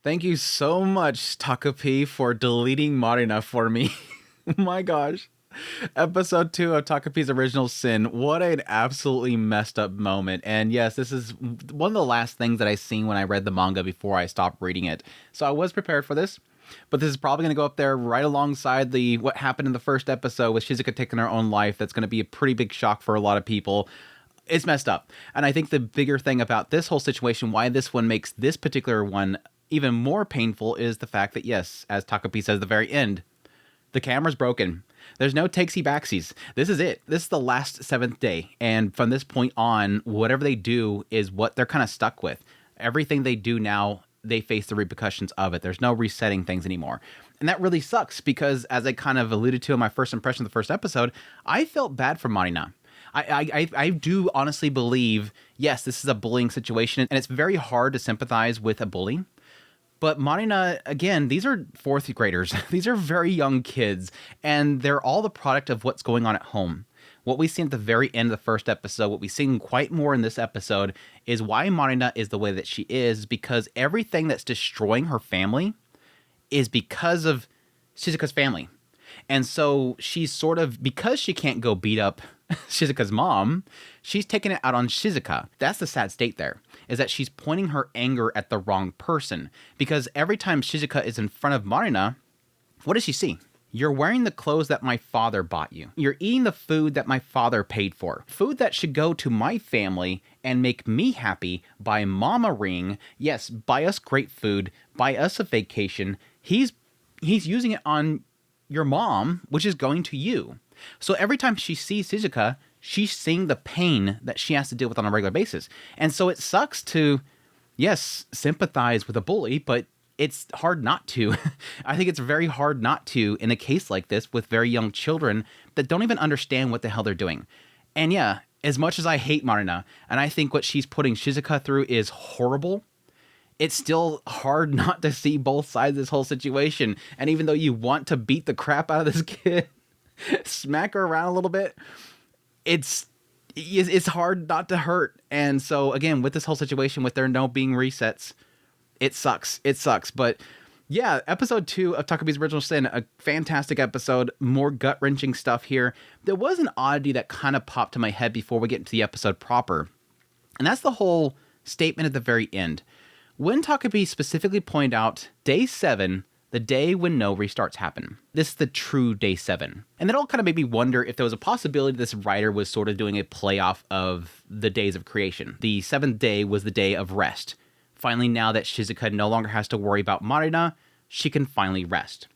Thank you so much, Takopi, for deleting Marina for me. My gosh. Episode 2 of Takopi's Original Sin. What an absolutely messed up moment. And yes, this is one of the last things that I seen when I read the manga before I stopped reading it. So I was prepared for this. But this is probably going to go up there right alongside what happened in the first episode with Shizuka taking her own life. That's going to be a pretty big shock for a lot of people. It's messed up. And I think the bigger thing about this whole situation, why this one makes this particular one even more painful, is the fact that, yes, as Takopi says at the very end, the camera's broken. There's no takesy backsies. This is it. This is the last 7th day. And from this point on, whatever they do is what they're kind of stuck with. Everything they do now, they face the repercussions of it. There's no resetting things anymore. And that really sucks because, as I kind of alluded to in my first impression of the first episode, I felt bad for Marina. I do honestly believe, yes, this is a bullying situation, and it's very hard to sympathize with a bully. But Marina, again, these are 4th graders. These are very young kids, and they're all the product of what's going on at home. What we see at the very end of the first episode, what we see quite more in this episode, is why Marina is the way that she is, because everything that's destroying her family is because of Shizuka's family. And so she's sort of, because she can't go beat up Shizuka's mom, she's taking it out on Shizuka. That's the sad state there, is that she's pointing her anger at the wrong person. Because every time Shizuka is in front of Marina, what does she see? You're wearing the clothes that my father bought you. You're eating the food that my father paid for. Food that should go to my family and make me happy. Buy mom a ring. Yes, buy us great food. Buy us a vacation. He's using it on your mom, which is going to you. So every time she sees Shizuka, she's seeing the pain that she has to deal with on a regular basis. And so it sucks to, yes, sympathize with a bully, but it's hard not to. I think it's very hard not to in a case like this with very young children that don't even understand what the hell they're doing. And yeah, as much as I hate Marina, and I think what she's putting Shizuka through is horrible, it's still hard not to see both sides of this whole situation. And even though you want to beat the crap out of this kid, smack her around a little bit, it's hard not to hurt. And so again, with this whole situation, with there no being resets, it sucks. It sucks. But yeah, episode 2 of Takopi's Original Sin, a fantastic episode, more gut-wrenching stuff here. There was an oddity that kind of popped to my head before we get into the episode proper. And that's the whole statement at the very end. When Takopi specifically pointed out day 7, the day when no restarts happen. This is the true day 7. And that all kind of made me wonder if there was a possibility this writer was sort of doing a playoff of the days of creation. The 7th day was the day of rest. Finally, now that Shizuka no longer has to worry about Marina, she can finally rest.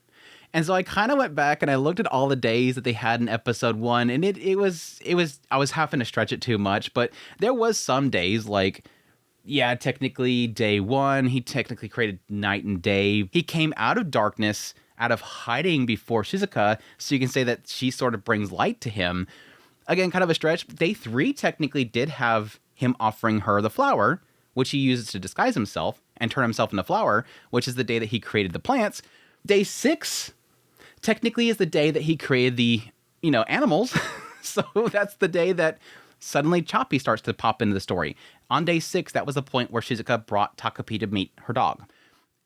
And so I kind of went back and I looked at all the days that they had in episode 1, and it was I was having to stretch it too much, but there was some days like, yeah, technically day 1, he technically created night and day. He came out of darkness, out of hiding before Shizuka, so you can say that she sort of brings light to him. Again, kind of a stretch. Day 3 technically did have him offering her the flower, which he uses to disguise himself and turn himself into flower, which is the day that he created the plants. Day 6 technically is the day that he created the, animals. So that's the day that suddenly Choppy starts to pop into the story. On day 6, that was the point where Shizuka brought Takopi to meet her dog.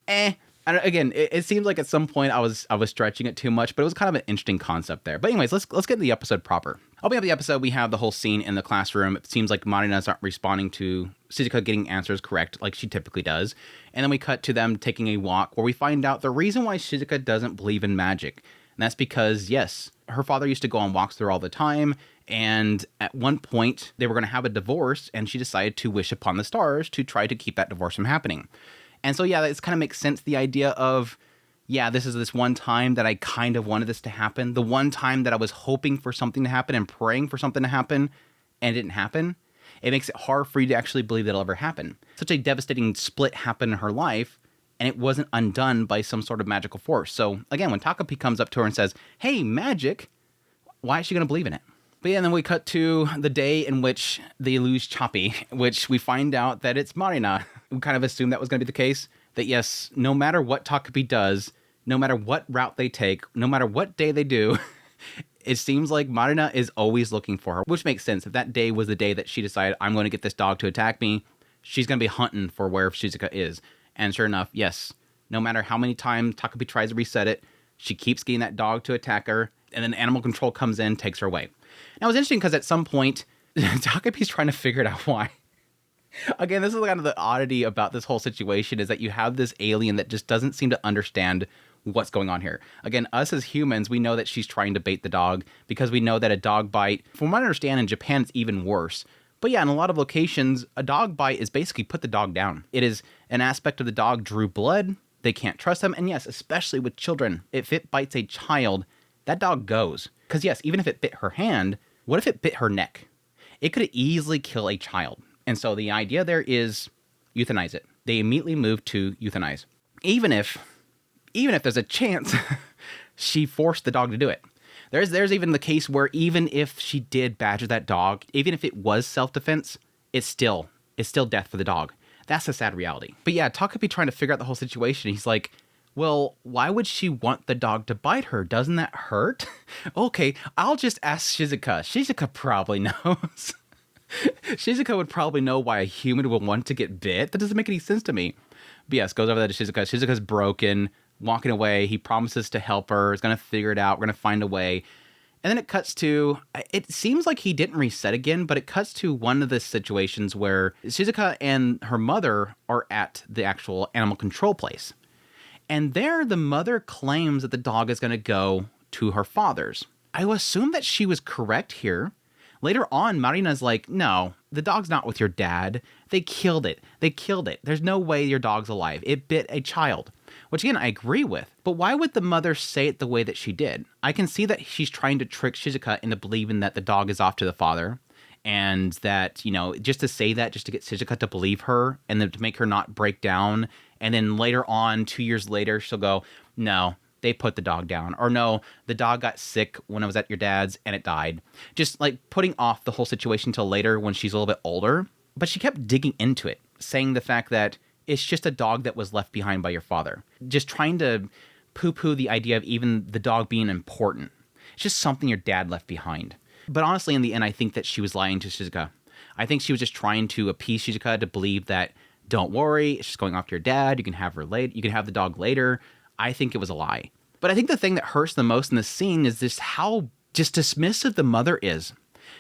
And again, it seems like at some point I was stretching it too much, but it was kind of an interesting concept there. But anyways, let's get into the episode proper. Opening up the episode, we have the whole scene in the classroom. It seems like Marina's not responding to Shizuka getting answers correct like she typically does. And then we cut to them taking a walk where we find out the reason why Shizuka doesn't believe in magic. And that's because, yes, her father used to go on walks with her all the time. And at one point, they were going to have a divorce, and she decided to wish upon the stars to try to keep that divorce from happening. And so, yeah, this kind of makes sense, the idea of, yeah, this is this one time that I kind of wanted this to happen, the one time that I was hoping for something to happen and praying for something to happen, and it didn't happen. It makes it hard for you to actually believe that it'll ever happen. Such a devastating split happened in her life, and it wasn't undone by some sort of magical force. So, again, when Takopi comes up to her and says, hey, magic, why is she going to believe in it? But yeah, and then we cut to the day in which they lose Choppy, which we find out that it's Marina. We kind of assumed that was going to be the case. That yes, no matter what Takopi does, no matter what route they take, no matter what day they do, it seems like Marina is always looking for her, which makes sense. If that day was the day that she decided, I'm going to get this dog to attack me, she's going to be hunting for where Shizuka is. And sure enough, yes, No matter how many times Takopi tries to reset it, she keeps getting that dog to attack her, and then animal control comes in, takes her away. Now, it was interesting because at some point, Takopi's trying to figure it out why. Again, this is kind of the oddity about this whole situation, is that you have this alien that just doesn't seem to understand what's going on here. Again, us as humans, we know that she's trying to bait the dog because we know that a dog bite, from what I understand, in Japan, it's even worse. But yeah, in a lot of locations, a dog bite is basically put the dog down. It is an aspect of the dog drew blood. They can't trust them. And yes, especially with children, if it bites a child, that dog goes. Because yes, even if it bit her hand, what if it bit her neck? It could easily kill a child. And so the idea there is euthanize it. They immediately move to euthanize. Even if there's a chance she forced the dog to do it. There's even the case where even if she did badger that dog, even if it was self-defense, it's still death for the dog. That's the sad reality. But yeah, Takopi trying to figure out the whole situation. He's like, well, why would she want the dog to bite her? Doesn't that hurt? Okay, I'll just ask Shizuka. Shizuka probably knows. Shizuka would probably know why a human would want to get bit. That doesn't make any sense to me. But yes, goes over there to Shizuka. Shizuka's broken, walking away. He promises to help her. He's going to figure it out. We're going to find a way. And then it cuts to, it seems like he didn't reset again, but it cuts to one of the situations where Shizuka and her mother are at the actual animal control place. And there, the mother claims that the dog is going to go to her father's. I assume that she was correct here. Later on, Marina's like, no, the dog's not with your dad. They killed it. There's no way your dog's alive. It bit a child. Which, again, I agree with. But why would the mother say it the way that she did? I can see that she's trying to trick Shizuka into believing that the dog is off to the father. And that, just to say that, just to get Shizuka to believe her and then to make her not break down. And then later on, 2 years later, she'll go, no, they put the dog down. Or no, the dog got sick when I was at your dad's and it died. Just like putting off the whole situation till later when she's a little bit older. But she kept digging into it, saying the fact that it's just a dog that was left behind by your father. Just trying to poo-poo the idea of even the dog being important. It's just something your dad left behind. But honestly, in the end, I think that she was lying to Shizuka. I think she was just trying to appease Shizuka to believe that, don't worry, it's just going off to your dad. You can have her later. You can have the dog later. I think it was a lie. But I think the thing that hurts the most in this scene is just how just dismissive the mother is.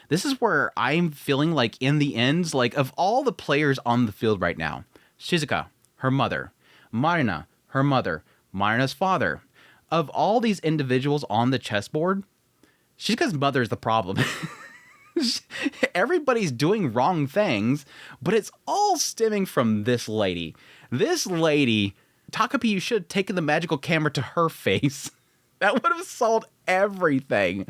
This is where I'm feeling like in the end, like of all the players on the field right now, Shizuka, her mother, Marina, her mother, Marina's father, of all these individuals on the chessboard, Shizuka's mother is the problem. Everybody's doing wrong things, but it's all stemming from this lady. This lady, Takopi, you should have taken the magical camera to her face. That would have solved everything.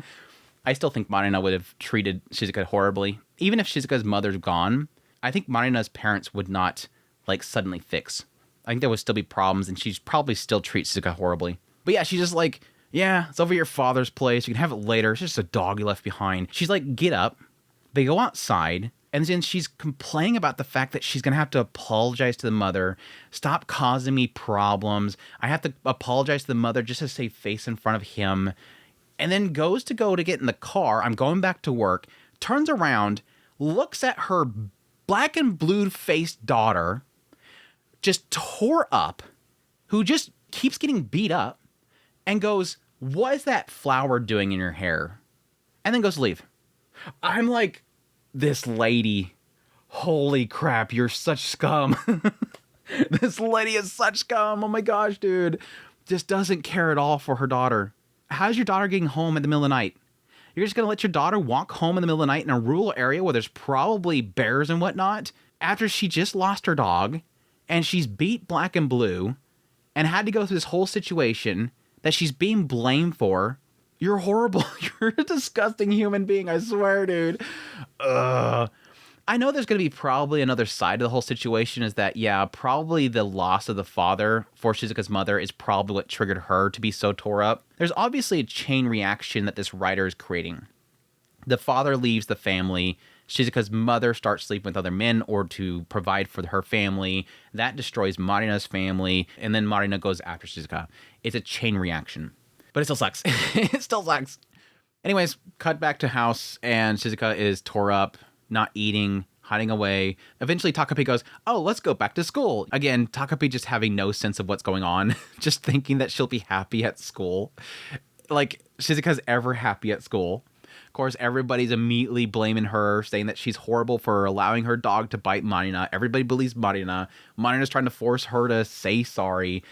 I still think Marina would have treated Shizuka horribly. Even if Shizuka's mother's gone, I think Marina's parents would not, suddenly fix. I think there would still be problems, and she'd probably still treat Shizuka horribly. But yeah, she's just like, yeah, it's over at your father's place. You can have it later. It's just a dog you left behind. She's like, get up. They go outside, and then she's complaining about the fact that she's going to have to apologize to the mother. Stop causing me problems. I have to apologize to the mother just to save face in front of him. And then goes to get in the car. I'm going back to work. Turns around, looks at her black and blue-faced daughter, just tore up, who just keeps getting beat up, and goes, what is that flower doing in your hair? And then goes to leave. I'm like, this lady, holy crap, you're such scum. This lady is such scum. Oh my gosh, dude. Just doesn't care at all for her daughter. How's your daughter getting home in the middle of the night? You're just going to let your daughter walk home in the middle of the night in a rural area where there's probably bears and whatnot after she just lost her dog and she's beat black and blue and had to go through this whole situation that she's being blamed for. You're horrible. You're a disgusting human being. I swear, dude. Ugh. I know there's going to be probably another side of the whole situation is that, yeah, probably the loss of the father for Shizuka's mother is probably what triggered her to be so tore up. There's obviously a chain reaction that this writer is creating. The father leaves the family. Shizuka's mother starts sleeping with other men or to provide for her family. That destroys Marina's family. And then Marina goes after Shizuka. It's a chain reaction. But it still sucks. It still sucks. Anyways, cut back to house and Shizuka is tore up. Not eating, hiding away. Eventually, Takopi goes, oh, let's go back to school. Again, Takopi just having no sense of what's going on, just thinking that she'll be happy at school. Like, Shizuka's ever happy at school. Of course, everybody's immediately blaming her, saying that she's horrible for allowing her dog to bite Marina. Everybody believes Marina. Marina's trying to force her to say sorry.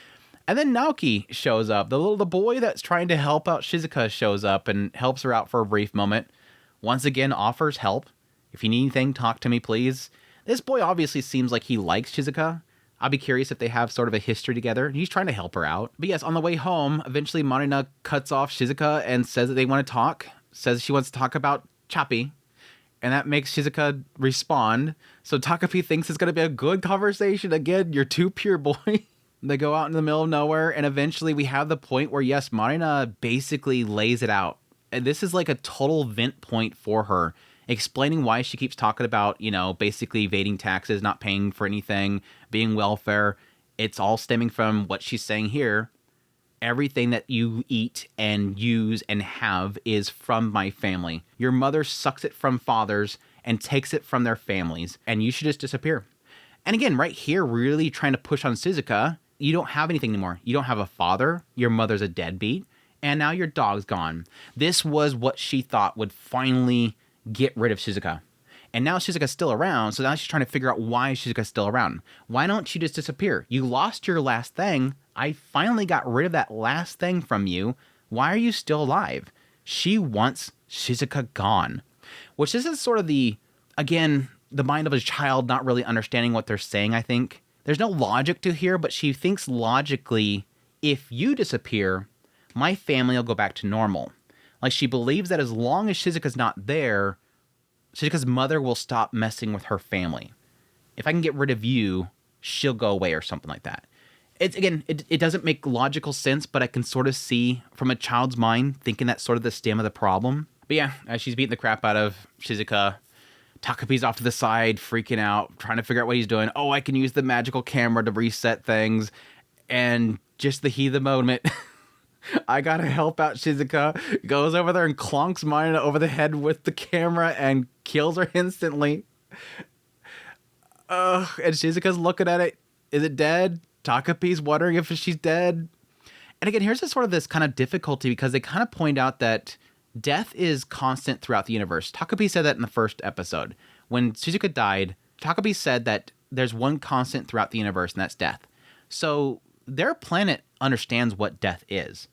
And then Naoki shows up. The boy that's trying to help out Shizuka shows up and helps her out for a brief moment. Once again, offers help. If you need anything, talk to me, please. This boy obviously seems like he likes Shizuka. I'll be curious if they have sort of a history together. He's trying to help her out. But yes, on the way home, eventually Marina cuts off Shizuka and says that they want to talk. Says she wants to talk about Choppy. And that makes Shizuka respond. So Takopi thinks it's going to be a good conversation. Again, you're too pure, boy. They go out in the middle of nowhere. And eventually we have the point where, yes, Marina basically lays it out. And this is like a total vent point for her. Explaining why she keeps talking about, basically evading taxes, not paying for anything, being welfare. It's all stemming from what she's saying here. Everything that you eat and use and have is from my family. Your mother sucks it from fathers and takes it from their families, and you should just disappear. And again, right here, really trying to push on Shizuka. You don't have anything anymore. You don't have a father. Your mother's a deadbeat, and now your dog's gone. This was what she thought would finally get rid of Shizuka. And now Shizuka's still around, so now she's trying to figure out why Shizuka's still around. Why don't you just disappear? You lost your last thing. I finally got rid of that last thing from you. Why are you still alive? She wants Shizuka gone. Which this is sort of the mind of a child not really understanding what they're saying, I think. There's no logic to here, but she thinks logically, if you disappear, my family will go back to normal. Like, she believes that as long as Shizuka's not there, Shizuka's mother will stop messing with her family. If I can get rid of you, she'll go away or something like that. It doesn't make logical sense, but I can sort of see from a child's mind thinking that's sort of the stem of the problem. But yeah, as she's beating the crap out of Shizuka, Takopi's off to the side, freaking out, trying to figure out what he's doing. Oh, I can use the magical camera to reset things. And just the heat of the moment... I gotta help out Shizuka. Goes over there and clonks Marina over the head with the camera and kills her instantly. And Shizuka's looking at it. Is it dead? Takopi's wondering if she's dead. And again, here's this kind of difficulty because they kind of point out that death is constant throughout the universe. Takopi said that in the first episode. When Shizuka died, Takopi said that there's one constant throughout the universe, and that's death. So their planet understands what death is.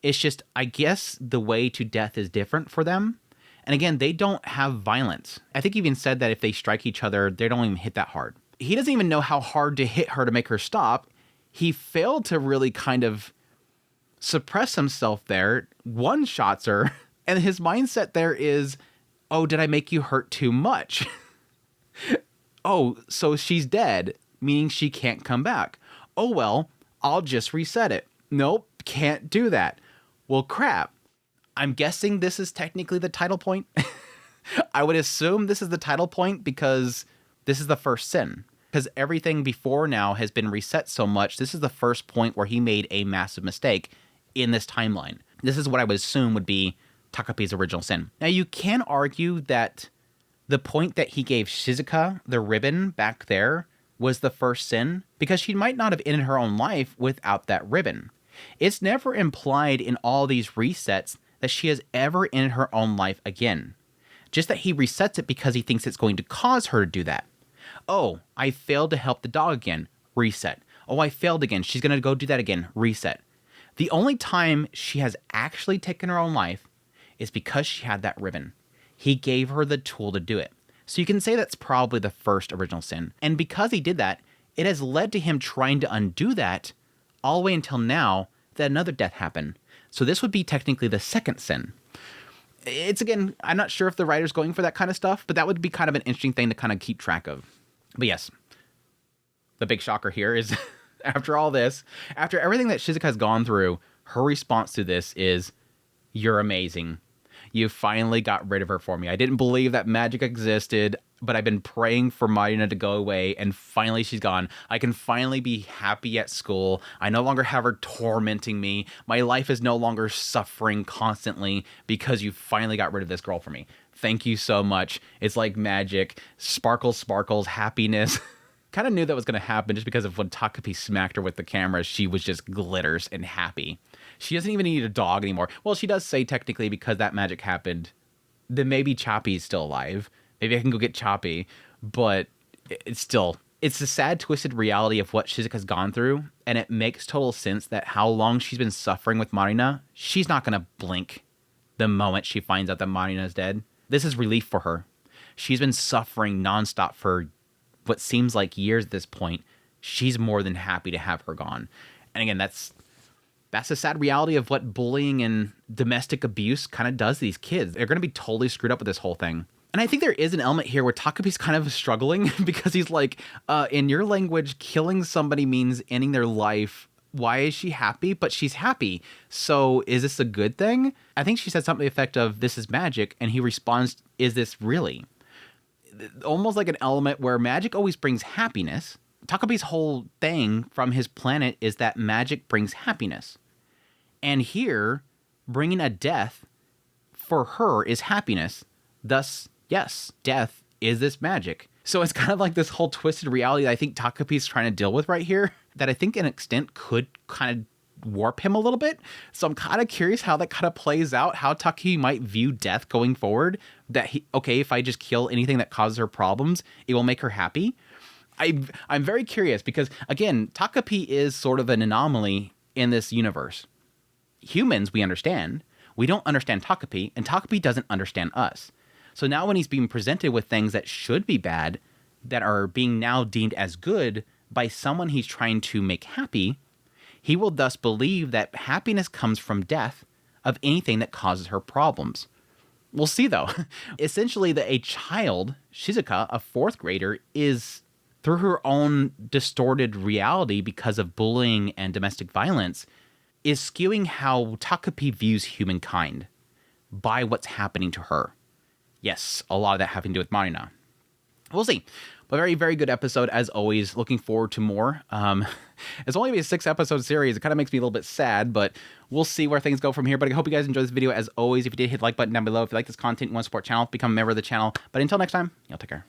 It's just, I guess, the way to death is different for them. And again, they don't have violence. I think he even said that if they strike each other, they don't even hit that hard. He doesn't even know how hard to hit her to make her stop. He failed to really kind of suppress himself there, one-shots her, and his mindset there is, oh, did I make you hurt too much? Oh, so she's dead, meaning she can't come back. Oh, well, I'll just reset it. Nope, can't do that. Well, crap. I'm guessing this is technically the title point. I would assume this is the title point because this is the first sin. Because everything before now has been reset so much, this is the first point where he made a massive mistake in this timeline. This is what I would assume would be Takopi's original sin. Now, you can argue that the point that he gave Shizuka, the ribbon back there, was the first sin, because she might not have ended her own life without that ribbon. It's never implied in all these resets that she has ever ended her own life again. Just that he resets it because he thinks it's going to cause her to do that. Oh, I failed to help the dog again. Reset. Oh, I failed again. She's going to go do that again. Reset. The only time she has actually taken her own life is because she had that ribbon. He gave her the tool to do it. So you can say that's probably the first original sin. And because he did that, it has led to him trying to undo that all the way until now that another death happened. So this would be technically the second sin. It's, again, I'm not sure if the writer's going for that kind of stuff, but that would be kind of an interesting thing to kind of keep track of. But yes, the big shocker here is after all this, after everything that Shizuka has gone through, her response to this is, "You're amazing. You finally got rid of her for me. I didn't believe that magic existed, but I've been praying for Marina to go away, and finally she's gone. I can finally be happy at school. I no longer have her tormenting me. My life is no longer suffering constantly because you finally got rid of this girl for me. Thank you so much. It's like magic. Sparkles, sparkles, happiness. Kind of knew that was going to happen just because of when Takopi smacked her with the camera, she was just glitters and happy. She doesn't even need a dog anymore. Well, she does say technically because that magic happened, then maybe Choppy's still alive. Maybe I can go get Choppy. But it's still, it's the sad, twisted reality of what Shizuka's gone through. And it makes total sense that how long she's been suffering with Marina, she's not going to blink the moment she finds out that Marina is dead. This is relief for her. She's been suffering nonstop for what seems like years at this point. She's more than happy to have her gone. And again, that's the sad reality of what bullying and domestic abuse kind of does to these kids. They're going to be totally screwed up with this whole thing. And I think there is an element here where Takopi's kind of struggling because he's like, in your language, killing somebody means ending their life. Why is she happy? But she's happy. So is this a good thing? I think she said something to the effect of, this is magic. And he responds, is this really? Almost like an element where magic always brings happiness. Takopi's whole thing from his planet is that magic brings happiness. And here, bringing a death for her is happiness. Thus, yes, death is this magic. So it's kind of like this whole twisted reality that I think Takopi's trying to deal with right here, that I think an extent could kind of warp him a little bit. So I'm kind of curious how that kind of plays out, how Taki might view death going forward. That okay, if I just kill anything that causes her problems, it will make her happy. I'm very curious because, again, Takopi is sort of an anomaly in this universe. Humans, we understand. We don't understand Takopi, and Takopi doesn't understand us. So now when he's being presented with things that should be bad, that are being now deemed as good by someone he's trying to make happy, he will thus believe that happiness comes from death of anything that causes her problems. We'll see, though. Essentially, that a child, Shizuka, a fourth grader, is, through her own distorted reality because of bullying and domestic violence, is skewing how Takopi views humankind by what's happening to her. Yes, a lot of that having to do with Marina. We'll see. But very, very good episode, as always. Looking forward to more. It's only going to be a 6-episode series. It kind of makes me a little bit sad, but we'll see where things go from here. But I hope you guys enjoyed this video. As always, if you did, hit the like button down below. If you like this content, you want to support the channel, become a member of the channel. But until next time, y'all take care.